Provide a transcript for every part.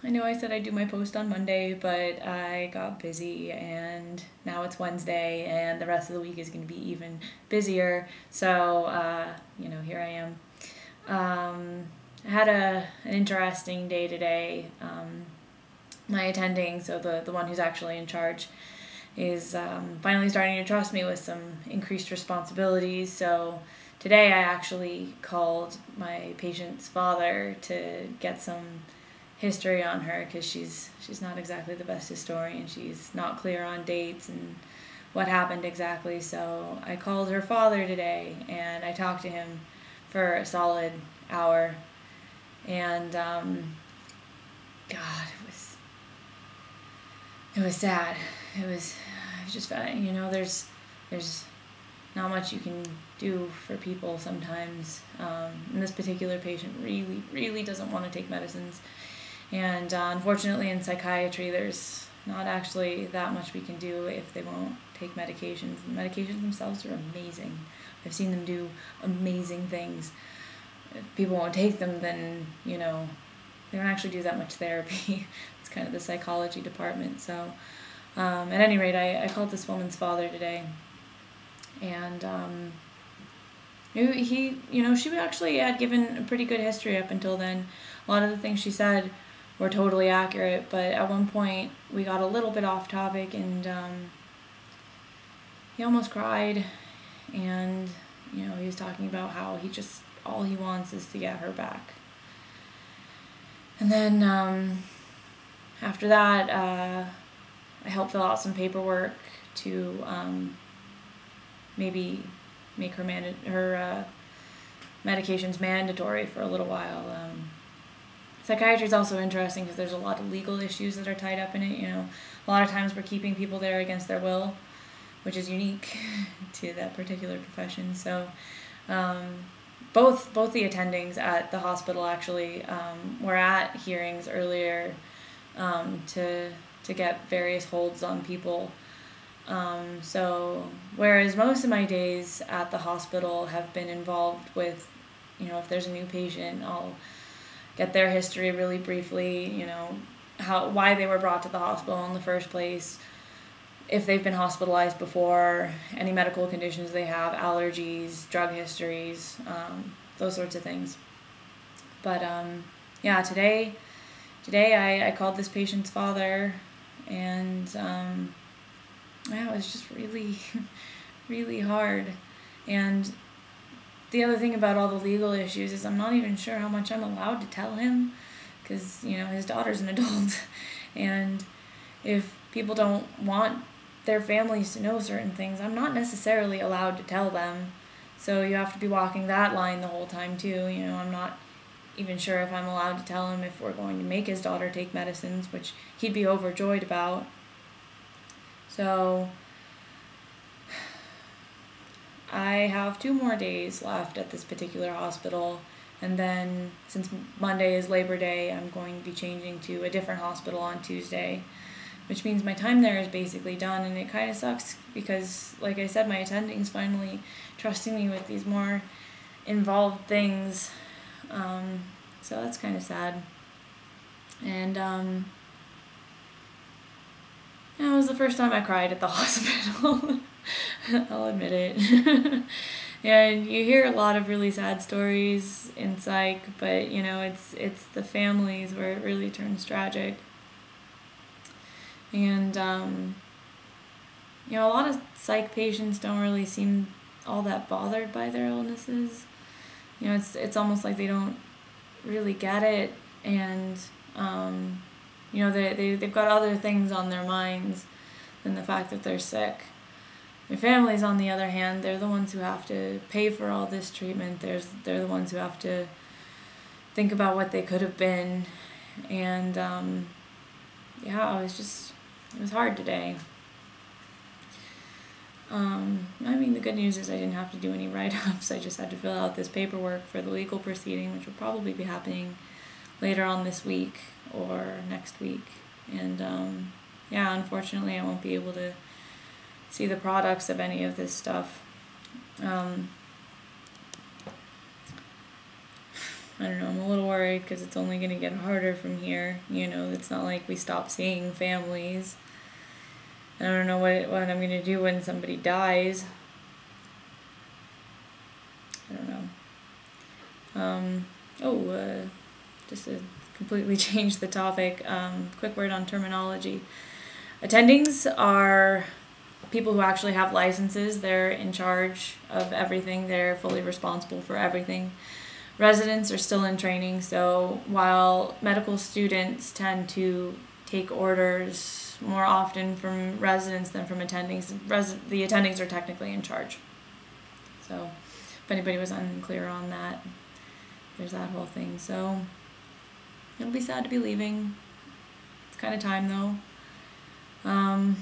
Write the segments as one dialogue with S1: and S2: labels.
S1: I know I said I'd do my post on Monday, but I got busy and now it's Wednesday and the rest of the week is going to be even busier. So, here I am. I had an interesting day today. My attending, so the one who's actually in charge, is finally starting to trust me with some increased responsibilities. So today I actually called my patient's father to get some history on her because she's not exactly the best historian. She's not clear on dates and what happened exactly. So I called her father today and I talked to him for a solid hour. And God, it was sad. It was just, there's not much you can do for people sometimes. And this particular patient really, really doesn't want to take medicines. And unfortunately in psychiatry, there's not actually that much we can do if they won't take medications. The medications themselves are amazing. I've seen them do amazing things. If people won't take them, then, they don't actually do that much therapy. It's kind of the psychology department. So at any rate, I called this woman's father today. And she actually had given a pretty good history up until then. A lot of the things she said were totally accurate, but at one point we got a little bit off topic and he almost cried, and he was talking about how all he wants is to get her back. And then after that I helped fill out some paperwork to maybe make her medications mandatory for a little while. Psychiatry is also interesting because there's a lot of legal issues that are tied up in it. A lot of times we're keeping people there against their will, which is unique to that particular profession. So both the attendings at the hospital actually were at hearings earlier to get various holds on people. So whereas most of my days at the hospital have been involved with, if there's a new patient, I'll get their history really briefly, why they were brought to the hospital in the first place, if they've been hospitalized before, any medical conditions they have, allergies, drug histories, those sorts of things. But today I called this patient's father, and it was just really, really hard. And the other thing about all the legal issues is I'm not even sure how much I'm allowed to tell him, because his daughter's an adult, and if people don't want their families to know certain things, I'm not necessarily allowed to tell them. So you have to be walking that line the whole time too. I'm not even sure if I'm allowed to tell him if we're going to make his daughter take medicines, which he'd be overjoyed about. So I have 2 more days left at this particular hospital, and then since Monday is Labor Day, I'm going to be changing to a different hospital on Tuesday, which means my time there is basically done. And it kind of sucks because, like I said, my attending's finally trusting me with these more involved things. So that's kind of sad. And it was the first time I cried at the hospital. I'll admit it. And you hear a lot of really sad stories in psych, but it's the families where it really turns tragic. And a lot of psych patients don't really seem all that bothered by their illnesses. It's almost like they don't really get it, and they've got other things on their minds than the fact that they're sick. Their families, on the other hand, they're the ones who have to pay for all this treatment. They're the ones who have to think about what they could have been. And it was hard today. The good news is I didn't have to do any write-ups. I just had to fill out this paperwork for the legal proceeding, which will probably be happening later on this week or next week. And unfortunately I won't be able to see the products of any of this stuff. I don't know, I'm a little worried because it's only going to get harder from here. You know, it's not like we stop seeing families. I don't know what I'm going to do when somebody dies. I don't know. Just to completely change the topic, quick word on terminology. Attendings are people who actually have licenses. They're in charge of everything. They're fully responsible for everything. Residents are still in training, so while medical students tend to take orders more often from residents than from attendings, the attendings are technically in charge. So if anybody was unclear on that, there's that whole thing. So it'll be sad to be leaving. It's kind of time though. And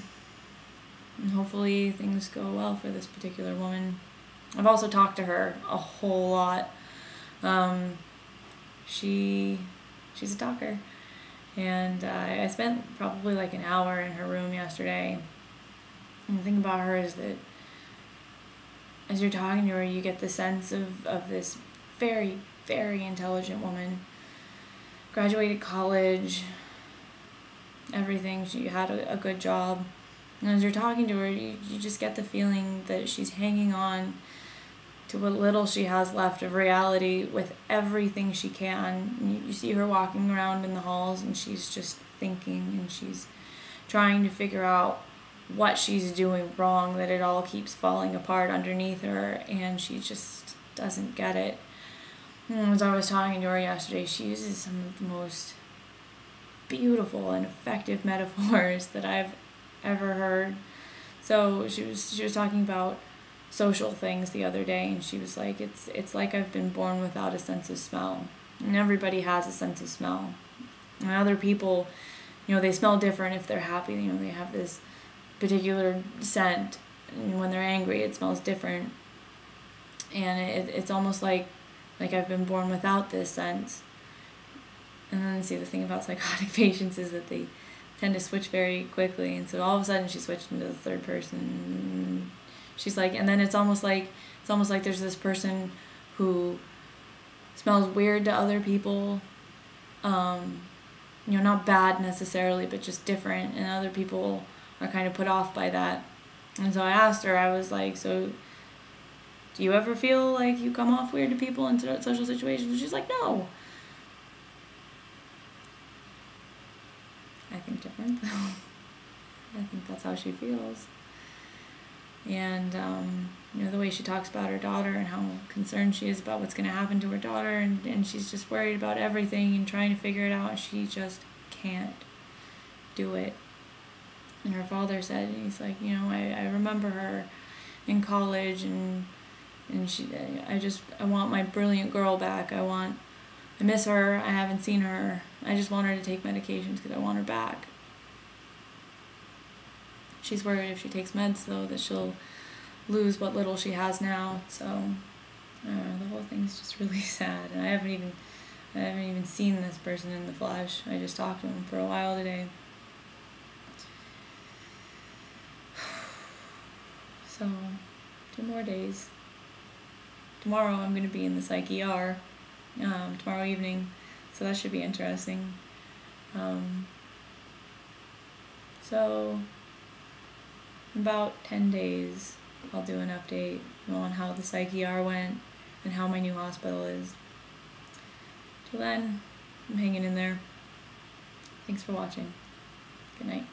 S1: hopefully things go well for this particular woman. I've also talked to her a whole lot. She's a talker, and I spent probably like an hour in her room yesterday. And the thing about her is that as you're talking to her, you get the sense of this very, very intelligent woman. Graduated college, everything. She had a good job. And as you're talking to her, you just get the feeling that she's hanging on to what little she has left of reality with everything she can. You see her walking around in the halls and she's just thinking and she's trying to figure out what she's doing wrong, that it all keeps falling apart underneath her and she just doesn't get it. And as I was talking to her yesterday, she uses some of the most beautiful and effective metaphors that I've ever heard. So she was talking about social things the other day, and she was like, it's like I've been born without a sense of smell. And everybody has a sense of smell. And other people, you know, they smell different if they're happy. You know, they have this particular scent, and when they're angry, it smells different. And it's almost like I've been born without this sense. And then see, the thing about psychotic patients is that they tend to switch very quickly, and so all of a sudden she switched into the third person. She's like, and then it's almost like there's this person who smells weird to other people, you know, not bad necessarily, but just different, and other people are kind of put off by that. And so I asked her, I was like, so do you ever feel like you come off weird to people in social situations? And she's like, no. I think different, though. I think that's how she feels. And, you know, the way she talks about her daughter and how concerned she is about what's going to happen to her daughter, and she's just worried about everything and trying to figure it out. She just can't do it. And her father said, he's like, you know, I remember her in college, and I want my brilliant girl back. I miss her. I haven't seen her. I just want her to take medications because I want her back. She's worried if she takes meds, though, that she'll lose what little she has now. So, the whole thing's just really sad. And I haven't even seen this person in the flesh. I just talked to him for a while today. So, 2 more days. Tomorrow I'm going to be in the Psych ER, tomorrow evening, so that should be interesting. So, in about 10 days, I'll do an update on how the Psych ER went and how my new hospital is. Till then, I'm hanging in there. Thanks for watching. Good night.